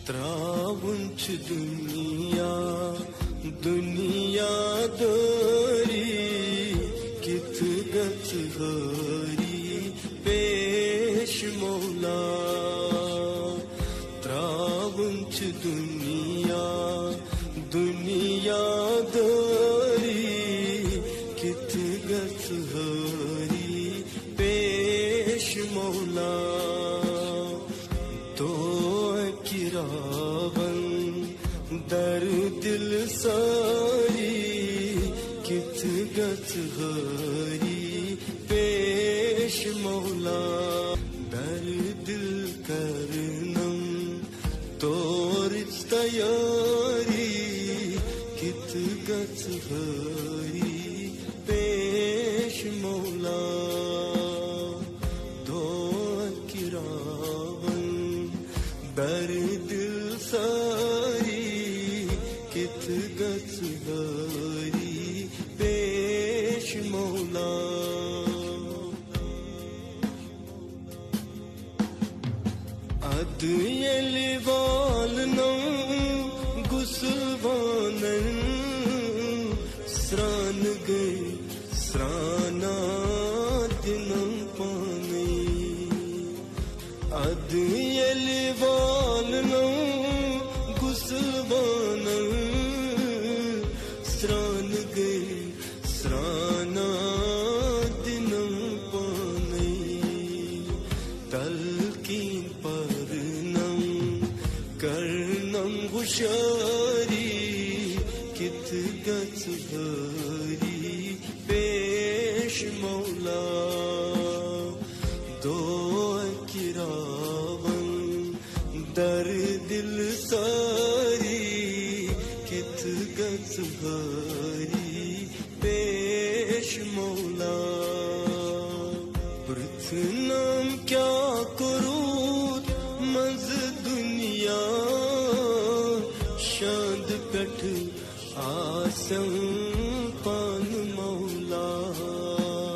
تراونچ دنیا دنیا داری کت گت ہری پیش مولا تراونچ دنیا دنیا داری کت گت ہری پیش مولا تو کراون در دل ساری کت گت ہری پیش مولا در دل کرنم تور تیاری کت گت ہری پیش مولا دو کراون در دل ساری کت گت ہری پیش مولا اد یلی والنم گسلوانن سران گئی سرانا دنم پانی اد یلی والنم گسلوانن سران گئی سرانا دنم پانی تلقین پرنم کرنم ہوشیاری کت گت ہری پیش مولا دو کراون در دل ساری کت گت ہری پیش مولا پرتھنم کیا کروں مز دنیا شاند پٹ آسم پان